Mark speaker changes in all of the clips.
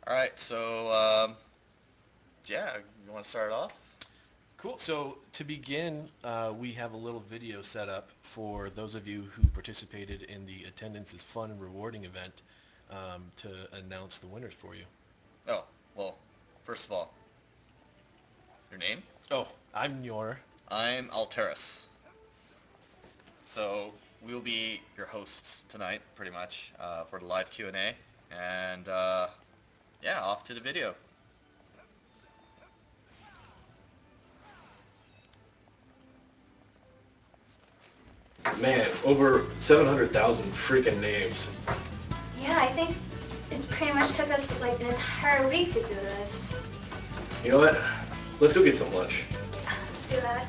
Speaker 1: Alright, so, yeah, you want to start it off?
Speaker 2: Cool. So to begin, we have a little video set up for those of you who participated in the Attendance is Fun and Rewarding event to announce the winners for you.
Speaker 1: Oh, well, first of all, your name?
Speaker 2: Oh, I'm Njoror.
Speaker 1: I'm Alteris. So, we'll be your hosts tonight, pretty much, for the live Q&A. And, yeah, off to the video.
Speaker 2: Man, over 700,000 freaking names.
Speaker 3: Yeah, I think it pretty much took us like an entire week to do this.
Speaker 2: You know what? Let's go get some lunch.
Speaker 3: Yeah, let's do that.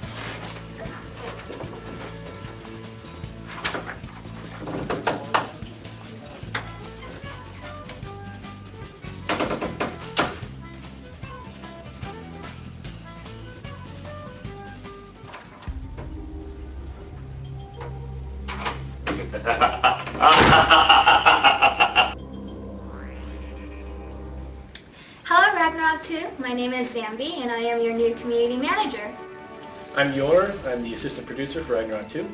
Speaker 3: Hello, Ragnarok 2. My name is Zanbee, and I am your new community manager.
Speaker 2: I'm Njoror. I'm the assistant producer for Ragnarok 2.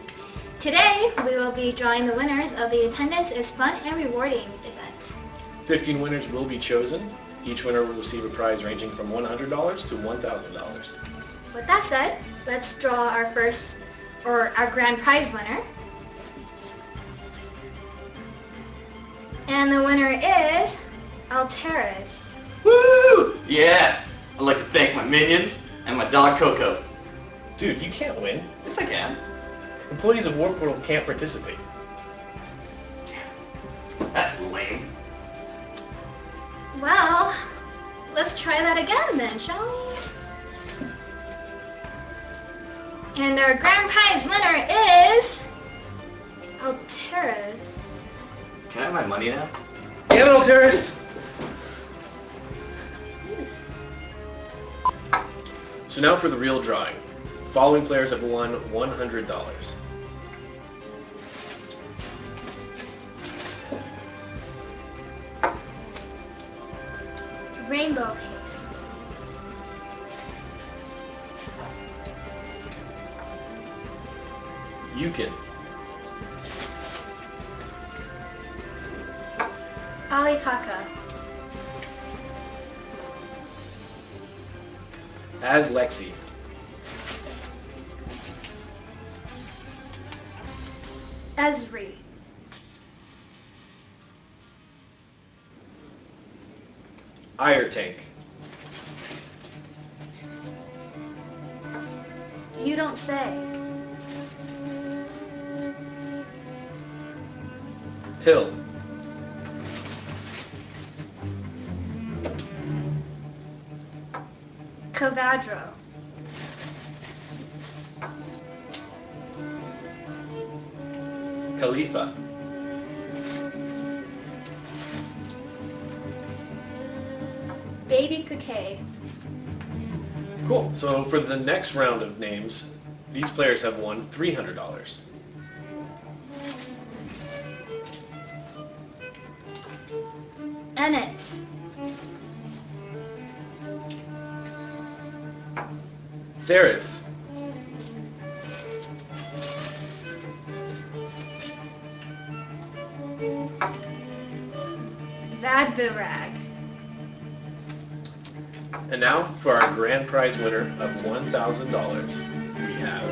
Speaker 3: Today, we will be drawing the winners of the Attendance is Fun and Rewarding event.
Speaker 2: 15 winners will be chosen. Each winner will receive a prize ranging from $100 to $1,000.
Speaker 3: With that said, let's draw our grand prize winner. And the winner is Alteris.
Speaker 4: Woo! Yeah! I'd like to thank my minions and my dog Coco.
Speaker 2: Dude, you can't win.
Speaker 4: Yes, I can.
Speaker 2: Employees of Warp Portal can't participate.
Speaker 4: That's lame.
Speaker 3: Well, let's try that again then, shall we? And our grand prize winner is Alteris.
Speaker 4: Can I have my money now?
Speaker 2: Get it, Alteris! So now for the real drawing. The following players have won $100.
Speaker 3: Rainbow paste.
Speaker 2: Yukon,
Speaker 3: Alikaka.
Speaker 2: as Lexi,
Speaker 3: Esri.
Speaker 2: Ire Tank,
Speaker 3: You don't say.
Speaker 2: Pill,
Speaker 3: Cavadro.
Speaker 2: Khalifa,
Speaker 3: Baby Kuke.
Speaker 2: Cool. So for the next round of names, these players have won $300.
Speaker 3: Ennet.
Speaker 2: Ceres,
Speaker 3: Vadvirag.
Speaker 2: and now for our grand prize winner of $1,000, we have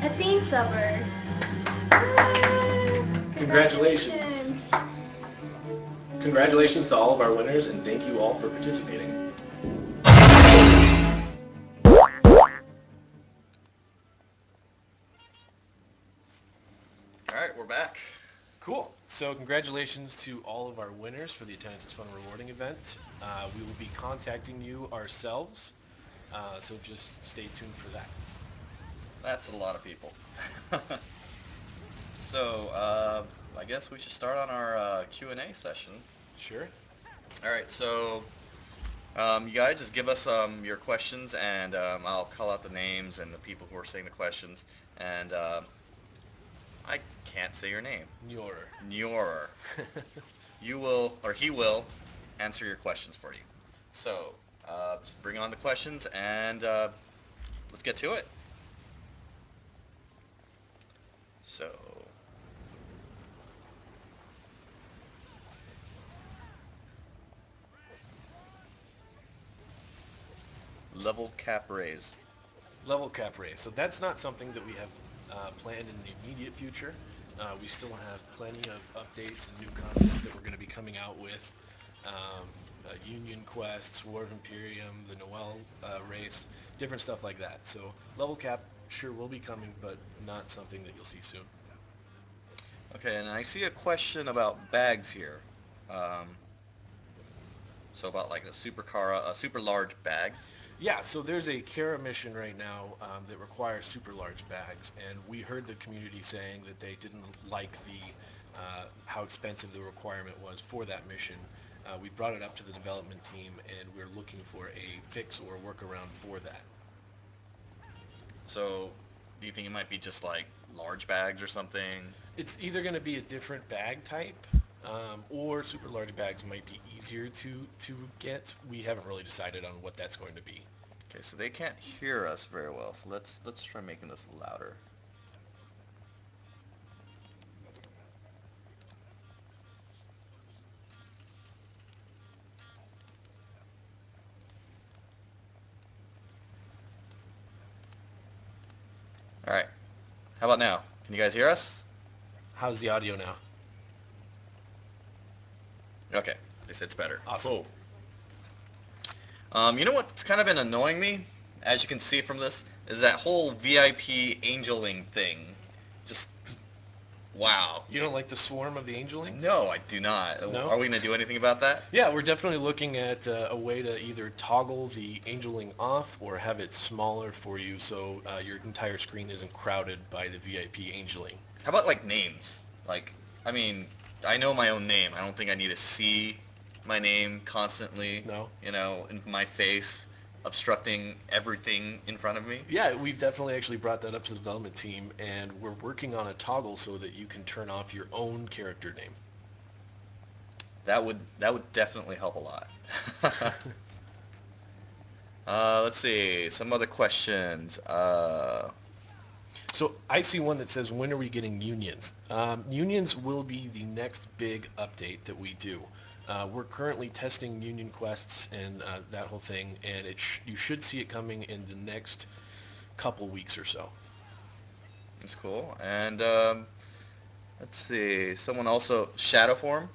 Speaker 3: A theme silver.
Speaker 2: Congratulations. Congratulations to all of our winners, and thank you all for participating.
Speaker 1: Alright, we're back.
Speaker 2: Cool. So congratulations to all of our winners for the Attendance is Fun and Rewarding event. We will be contacting you ourselves, so just stay tuned for that.
Speaker 1: That's a lot of people. So, I guess we should start on our Q&A session.
Speaker 2: Sure.
Speaker 1: Alright, so you guys just give us your questions, and I'll call out the names and the people who are saying the questions, and I can't say your name.
Speaker 2: Njoror.
Speaker 1: Njoror. You will, or he will, answer your questions for you. So, just bring on the questions and let's get to it. So, level cap raise.
Speaker 2: Level cap raise. So that's not something that we have planned in the immediate future. We still have plenty of updates and new content that we're going to be coming out with. Union quests, War of Imperium, the Noel race, different stuff like that. So level cap sure will be coming, but not something that you'll see soon.
Speaker 1: Okay, and I see a question about bags here. Um, so about like a super large bags.
Speaker 2: Yeah, so there's a Kara mission right now that requires super large bags, and we heard the community saying that they didn't like how expensive the requirement was for that mission. We brought it up to the development team, and we're looking for a fix or a workaround for that.
Speaker 1: So, do you think it might be just like large bags or something?
Speaker 2: It's either going to be a different bag type, or super large bags might be easier to get. We haven't really decided on what that's going to be.
Speaker 1: Okay, so they can't hear us very well. So let's try making this louder. All right. How about now? Can you guys hear us?
Speaker 2: How's the audio now?
Speaker 1: Okay. They said it's better.
Speaker 2: Awesome.
Speaker 1: Cool. You know what's kind of been annoying me, as you can see from this, is that whole VIP angeling thing. Just, wow.
Speaker 2: You don't like the swarm of the angelings?
Speaker 1: No, I do not.
Speaker 2: No?
Speaker 1: Are we going to do anything about that?
Speaker 2: Yeah, we're definitely looking at a way to either toggle the angeling off or have it smaller for you so your entire screen isn't crowded by the VIP angeling.
Speaker 1: How about like names? Like, I mean, I know my own name. I don't think I need to see my name constantly,
Speaker 2: No?
Speaker 1: in my face, obstructing everything in front of me.
Speaker 2: Yeah, we've definitely actually brought that up to the development team, and we're working on a toggle so that you can turn off your own character name.
Speaker 1: That would definitely help a lot. Let's see, some other questions.
Speaker 2: So I see one that says, when are we getting unions? Unions will be the next big update that we do. We're currently testing union quests and that whole thing, and you should see it coming in the next couple weeks or so.
Speaker 1: That's cool. And let's see, someone also, shadow form.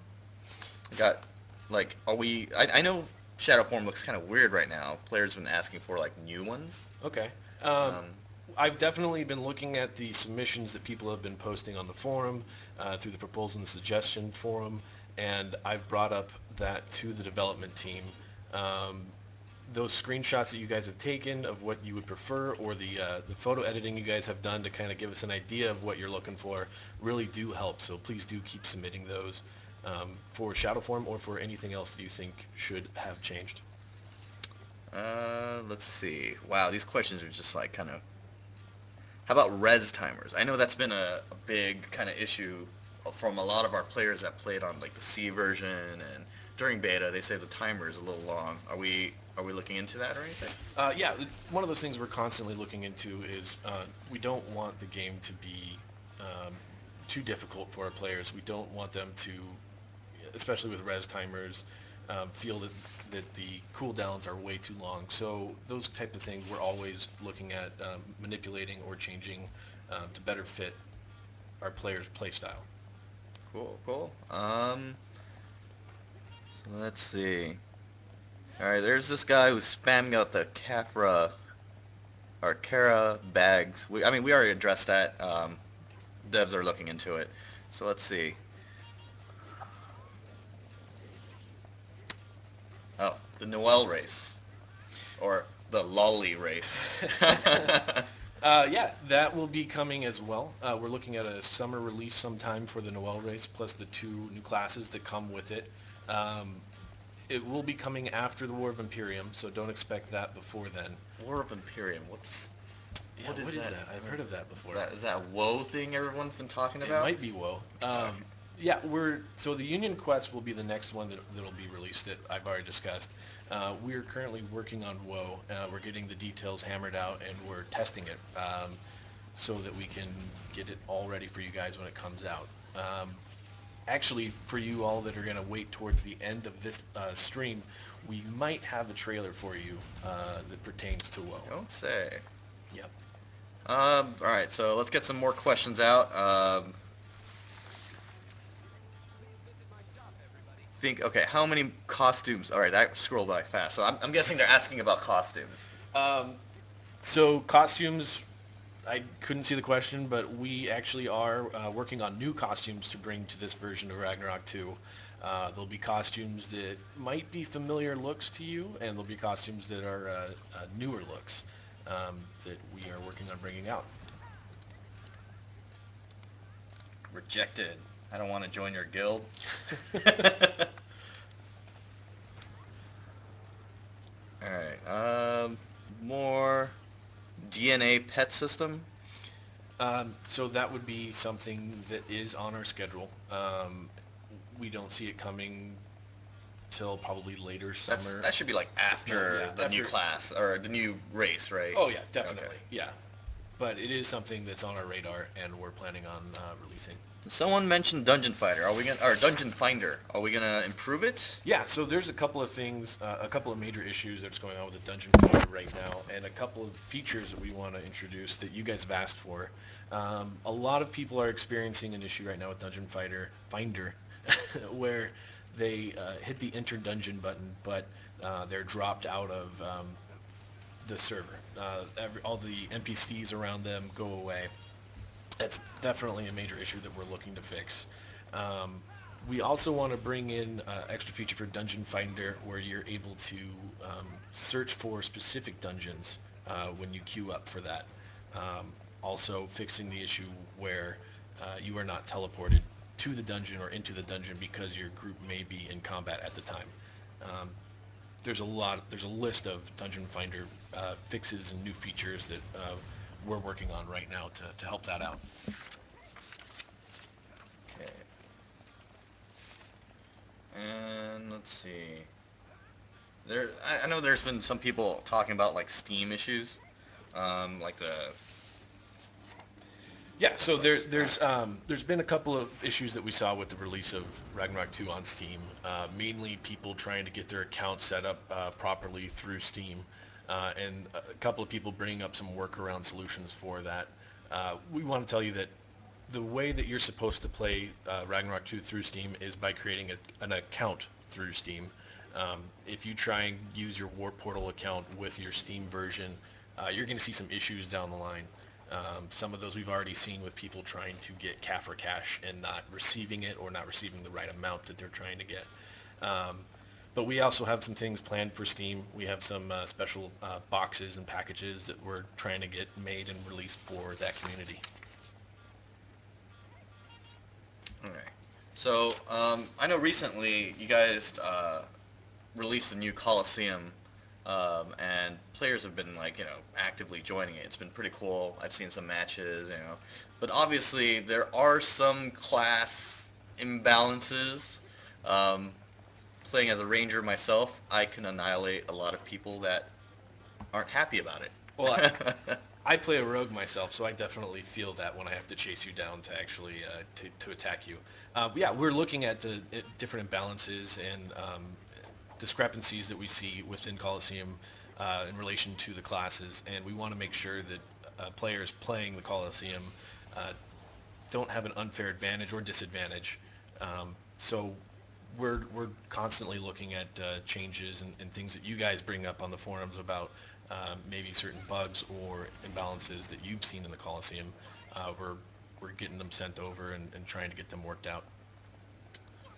Speaker 1: Got, like, I know shadow form looks kind of weird right now. Players have been asking for like new ones.
Speaker 2: Okay.
Speaker 1: Um,
Speaker 2: I've definitely been looking at the submissions that people have been posting on the forum, through the proposal and suggestion forum, and I've brought up that to the development team. Those screenshots that you guys have taken of what you would prefer, or the photo editing you guys have done to kind of give us an idea of what you're looking for, really do help. So please do keep submitting those for shadow form or for anything else that you think should have changed.
Speaker 1: let's see. Wow, these questions are just like kind of... How about res timers? I know that's been a big kind of issue from a lot of our players that played on like the C version, and during beta they say the timer is a little long. Are we looking into that or anything?
Speaker 2: Yeah, one of those things we're constantly looking into is we don't want the game to be too difficult for our players. We don't want them to, especially with res timers, feel that the cooldowns are way too long. So those type of things we're always looking at manipulating or changing to better fit our players' play style.
Speaker 1: Cool. Let's see. Alright, there's this guy who's spamming out the Kara bags. We already addressed that. Devs are looking into it. So let's see. Oh, the Noel race. Or the lolly race.
Speaker 2: Yeah, that will be coming as well. We're looking at a summer release sometime for the Noel race, plus the 2 new classes that come with it. It will be coming after the War of Imperium, so don't expect that before then.
Speaker 1: War of Imperium, what's...
Speaker 2: Yeah,
Speaker 1: What
Speaker 2: what is
Speaker 1: that?
Speaker 2: that? I've heard of that before.
Speaker 1: Is that WoW thing everyone's been talking
Speaker 2: It
Speaker 1: about?
Speaker 2: might be WoW. Yeah, so the Union Quest will be the next one that'll be released that I've already discussed. We're currently working on WoW. We're getting the details hammered out and we're testing it so that we can get it all ready for you guys when it comes out. Actually, for you all that are going to wait towards the end of this stream, we might have a trailer for you that pertains to WoW.
Speaker 1: Don't say.
Speaker 2: Yep.
Speaker 1: All right, so let's get some more questions out. Okay, how many costumes? All right, that scrolled by fast. So I'm guessing they're asking about costumes.
Speaker 2: So costumes, I couldn't see the question, but we actually are working on new costumes to bring to this version of Ragnarok 2. There'll be costumes that might be familiar looks to you, and there'll be costumes that are newer looks that we are working on bringing out.
Speaker 1: Rejected. I don't want to join your guild. Alright, more DNA pet system.
Speaker 2: So that would be something that is on our schedule. We don't see it coming till probably later summer.
Speaker 1: That should be like after
Speaker 2: Yeah,
Speaker 1: the new class, or the new race, right?
Speaker 2: Oh yeah, definitely,
Speaker 1: Okay.
Speaker 2: yeah. But it is something that's on our radar, and we're planning on releasing.
Speaker 1: Someone mentioned Dungeon Fighter. Or Dungeon Finder. Are we gonna improve it?
Speaker 2: Yeah, so there's a couple of things, a couple of major issues that's going on with the Dungeon Finder right now, and a couple of features that we want to introduce that you guys have asked for. A lot of people are experiencing an issue right now with Dungeon Finder, where they hit the enter dungeon button, but they're dropped out of the server. All the NPCs around them go away. That's definitely a major issue that we're looking to fix. We also want to bring in extra feature for Dungeon Finder where you're able to search for specific dungeons when you queue up for that. Also fixing the issue where you are not teleported to the dungeon or into the dungeon because your group may be in combat at the time. There's a list of Dungeon Finder fixes and new features that we're working on right now to help that out.
Speaker 1: Okay. And let's see. I know there's been some people talking about like Steam issues, like the.
Speaker 2: Yeah, so there's been a couple of issues that we saw with the release of Ragnarok 2 on Steam. Mainly people trying to get their account set up properly through Steam, and a couple of people bringing up some workaround solutions for that. We want to tell you that the way that you're supposed to play Ragnarok 2 through Steam is by creating an account through Steam. If you try and use your War Portal account with your Steam version, you're going to see some issues down the line. Some of those we've already seen with people trying to get Kafir cash and not receiving it or not receiving the right amount that they're trying to get. But we also have some things planned for Steam. We have some special boxes and packages that we're trying to get made and released for that community.
Speaker 1: Okay. So I know recently you guys released the new Coliseum. And players have been actively joining it. It's been pretty cool. I've seen some matches, but obviously there are some class imbalances. Playing as a ranger myself, I can annihilate a lot of people that aren't happy about it.
Speaker 2: Well, I play a rogue myself, so I definitely feel that when I have to chase you down to actually to attack you. Yeah, we're looking at the different imbalances and discrepancies that we see within Coliseum in relation to the classes, and we want to make sure that players playing the Coliseum don't have an unfair advantage or disadvantage. So we're constantly looking at changes and things that you guys bring up on the forums about maybe certain bugs or imbalances that you've seen in the Coliseum. We're getting them sent over and trying to get them worked out.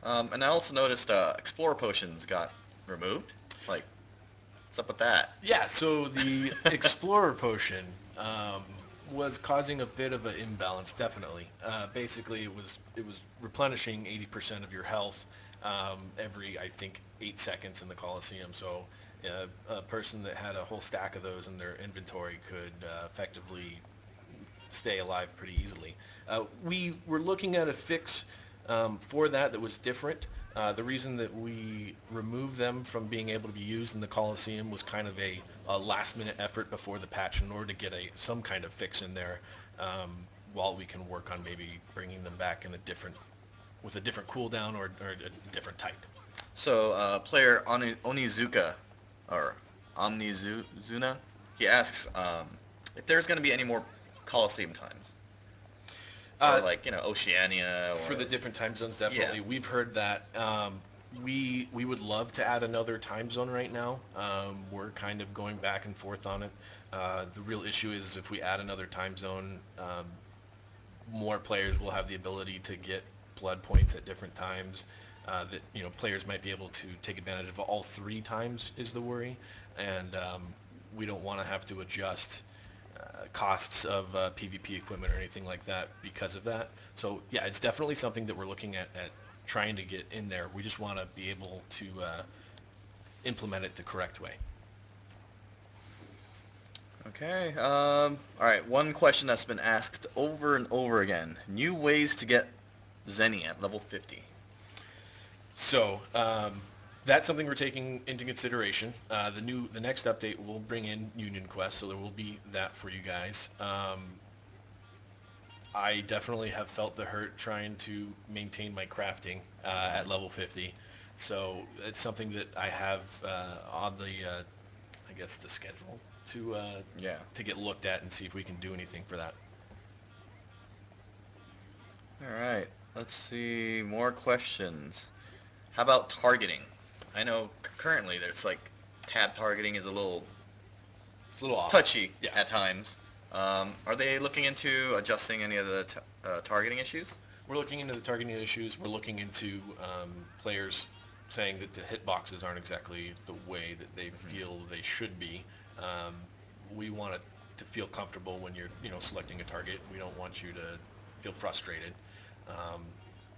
Speaker 1: And I also noticed Explorer Potions got removed. What's up with that?
Speaker 2: Yeah, so the Explorer Potion was causing a bit of an imbalance, definitely. Basically, it was replenishing 80% of your health every, I think, 8 seconds in the Coliseum. So A person that had a whole stack of those in their inventory could effectively stay alive pretty easily. We were looking at a fix for that was different. The reason that we removed them from being able to be used in the Coliseum was kind of a last-minute effort before the patch in order to get some kind of fix in there, while we can work on maybe bringing them back in with a different cooldown or a different type.
Speaker 1: So, player Onizuka, or Omnizuna, he asks if there's going to be any more Coliseum times. Or like, Oceania. Or...
Speaker 2: For the different time zones, definitely.
Speaker 1: Yeah.
Speaker 2: We've heard that. We would love to add another time zone right now. We're kind of going back and forth on it. The real issue is if we add another time zone, more players will have the ability to get blood points at different times. That players might be able to take advantage of all 3 times is the worry, and we don't want to have to adjust costs of PvP equipment or anything like that because of that. So yeah, it's definitely something that we're looking at trying to get in there. We just want to be able to implement it the correct way.
Speaker 1: Okay. All right. One question that's been asked over and over again: new ways to get Zenny at level 50.
Speaker 2: So that's something we're taking into consideration. The next update will bring in Union Quest, so there will be that for you guys. I definitely have felt the hurt trying to maintain my crafting at level 50, so it's something that I have on the, I guess, the schedule to get looked at and see if we can do anything for that.
Speaker 1: All right. Let's see. More questions. How about targeting? I know currently there's like tab targeting is a little
Speaker 2: off.
Speaker 1: touchy
Speaker 2: Yeah.
Speaker 1: at times. Are they looking into adjusting any of the targeting issues?
Speaker 2: We're looking into the targeting issues. We're looking into players saying that the hitboxes aren't exactly the way that they feel they should be. We want it to feel comfortable when you're selecting a target. We don't want you to feel frustrated.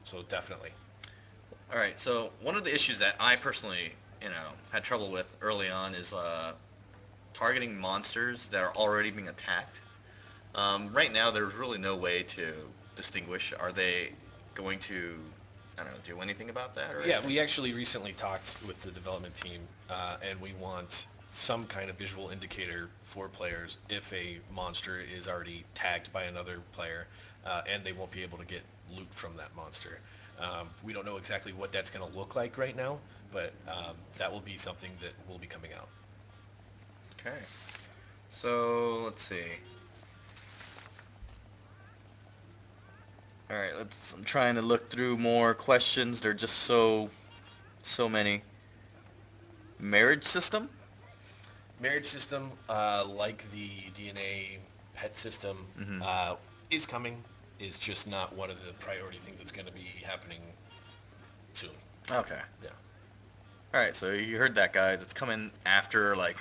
Speaker 2: So definitely.
Speaker 1: All right. So one of the issues that I personally, had trouble with early on is targeting monsters that are already being attacked. Right now, there's really no way to distinguish. Are they going to, I don't know, do anything about that? Or
Speaker 2: Yeah, we actually recently talked with the development team, and we want some kind of visual indicator for players if a monster is already tagged by another player, and they won't be able to get loot from that monster. We don't know exactly what that's going to look like right now, but that will be something that will be coming out.
Speaker 1: Okay. So let's see. All right, I'm trying to look through more questions. There are just so many. Marriage system?
Speaker 2: Marriage system, like the DNA pet system, is coming. Is just not one of the priority things that's going to be happening soon.
Speaker 1: Okay.
Speaker 2: Yeah.
Speaker 1: All right, so you heard that, guys. It's coming after, like,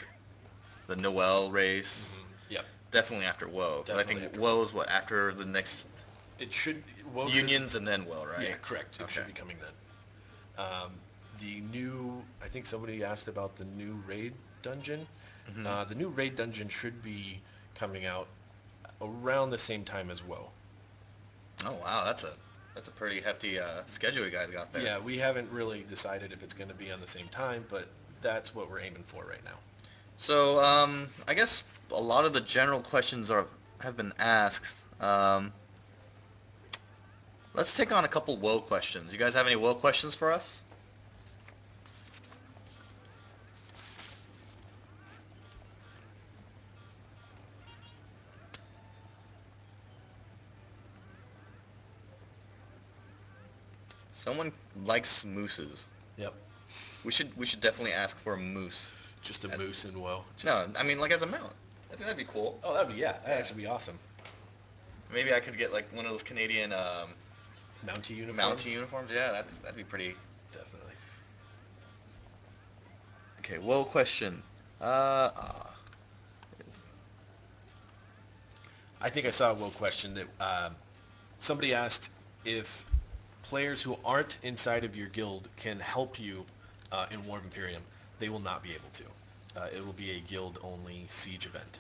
Speaker 1: the Noel race.
Speaker 2: Yep.
Speaker 1: Definitely after Woe. But I think
Speaker 2: Definitely after
Speaker 1: Woe's what, after the next
Speaker 2: It should... Woe
Speaker 1: Unions and then Woe, right?
Speaker 2: Yeah, correct. It should be coming then. The new... I think somebody asked about the new raid dungeon. The new raid dungeon should be coming out around the same time as Woe.
Speaker 1: Oh, wow. That's a pretty hefty schedule you guys got there.
Speaker 2: Yeah, we haven't really decided if it's going to be on the same time, but that's what we're aiming for right now.
Speaker 1: So, I guess a lot of the general questions have been asked. Let's take on a couple Woe questions. You guys have any Woe questions for us? Someone likes mooses.
Speaker 2: Yep.
Speaker 1: We should definitely ask for a moose.
Speaker 2: Just a moose in Woe.
Speaker 1: I mean like as a mount. I think that'd be cool.
Speaker 2: Oh, that'd actually be awesome.
Speaker 1: Maybe I could get like one of those Canadian
Speaker 2: Mountie uniforms.
Speaker 1: Mountie uniforms. Yeah, that'd be pretty.
Speaker 2: Definitely.
Speaker 1: Okay, Woe question.
Speaker 2: I think I saw a Woe question that somebody asked if players who aren't inside of your guild can help you in War of Imperium. They will not be able to. it will be a guild-only siege event.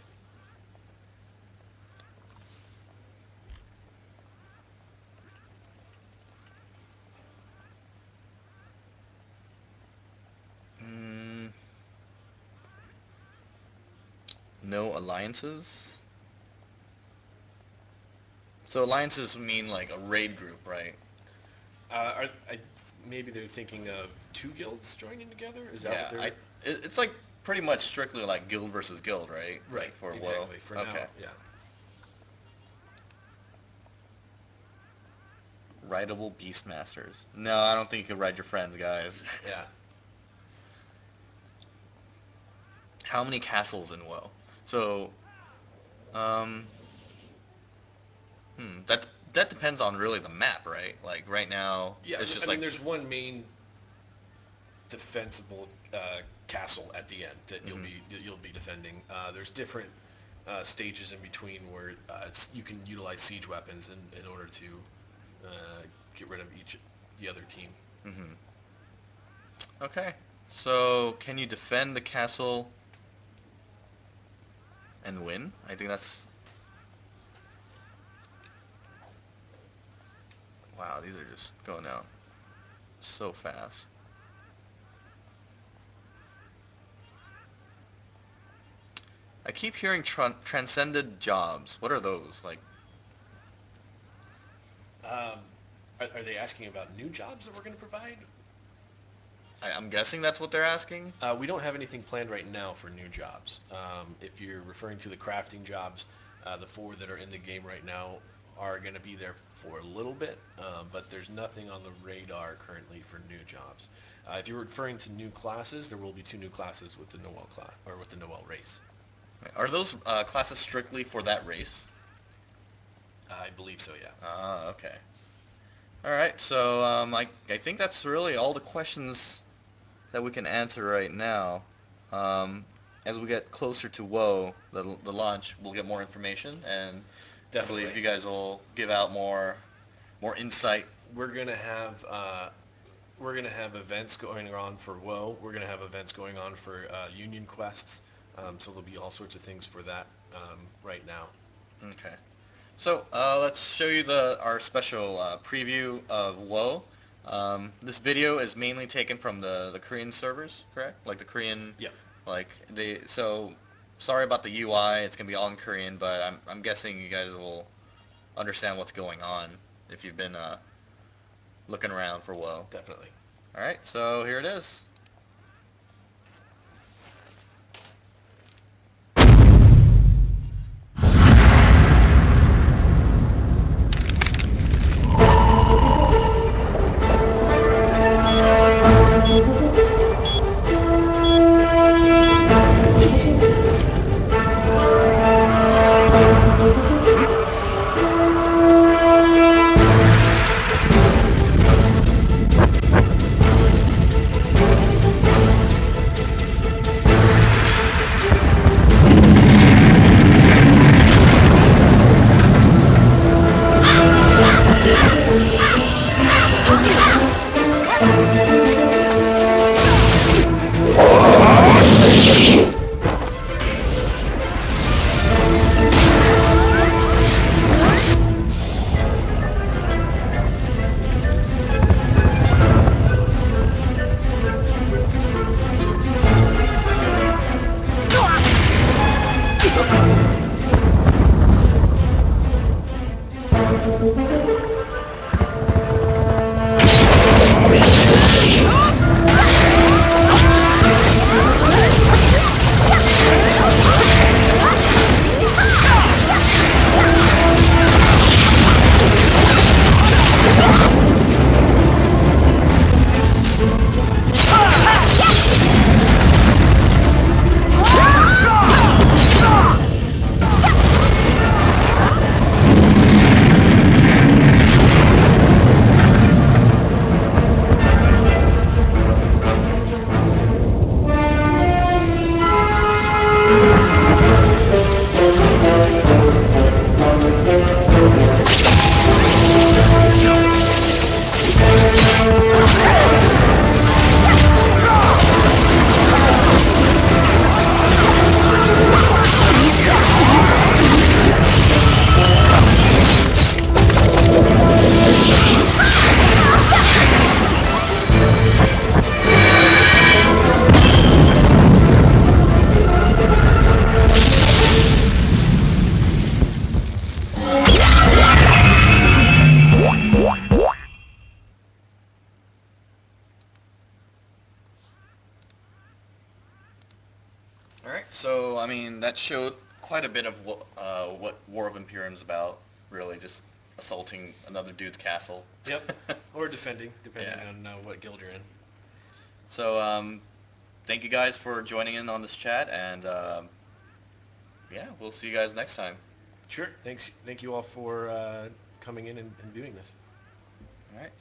Speaker 1: No alliances? So alliances mean like a raid group, right?
Speaker 2: Maybe they're thinking of two guilds joining together? Is that
Speaker 1: Yeah,
Speaker 2: what they're...
Speaker 1: it's like pretty much strictly like guild versus guild, right?
Speaker 2: Right,
Speaker 1: Like for
Speaker 2: exactly.
Speaker 1: WoW.
Speaker 2: For
Speaker 1: Okay.
Speaker 2: now, yeah.
Speaker 1: Rideable Beastmasters. No, I don't think you can ride your friends, guys.
Speaker 2: Yeah.
Speaker 1: How many castles in WoW? So, um, that depends on really the map, right? Like right now,
Speaker 2: Yeah,
Speaker 1: it's just
Speaker 2: I mean,
Speaker 1: like
Speaker 2: there's one main defensible castle at the end that you'll be defending. There's different stages in between where you can utilize siege weapons in order to get rid of the other team.
Speaker 1: Okay. So, can you defend the castle and win? I think that's... Wow, these are just going down so fast. I keep hearing transcended jobs. What are those? Like,
Speaker 2: Are they asking about new jobs that we're going to provide?
Speaker 1: I'm guessing that's what they're asking?
Speaker 2: We don't have anything planned right now for new jobs. If you're referring to the crafting jobs, the 4 that are in the game right now are going to be there for a little bit, but there's nothing on the radar currently for new jobs. If you're referring to new classes, there will be 2 new classes with the Noel class or with the Noel race.
Speaker 1: Are those classes strictly for that race?
Speaker 2: I believe so, yeah.
Speaker 1: Ah, okay. All right, so I think that's really all the questions that we can answer right now. As we get closer to WoW, the launch, we'll get more information, and
Speaker 2: Definitely.
Speaker 1: I believe you guys will give out more insight.
Speaker 2: We're gonna have events going on for WoW. We're gonna have events going on for Union quests. So there'll be all sorts of things for that right now.
Speaker 1: Okay. So let's show you our special preview of WoW. This video is mainly taken from the Korean servers, correct? Like the Korean.
Speaker 2: Yeah.
Speaker 1: Like so. Sorry about the UI. It's gonna be all in Korean, but I'm guessing you guys will understand what's going on if you've been looking around for WoW.
Speaker 2: Definitely.
Speaker 1: All right. So here it is. So, I mean, that showed quite a bit of what War of Imperium's about, really, just assaulting another dude's castle.
Speaker 2: Yep. Or defending, depending
Speaker 1: Yeah.
Speaker 2: on what guild you're in.
Speaker 1: So, thank you guys for joining in on this chat, and yeah, we'll see you guys next time.
Speaker 2: Sure. Thank you all for coming in and viewing this.
Speaker 1: All right.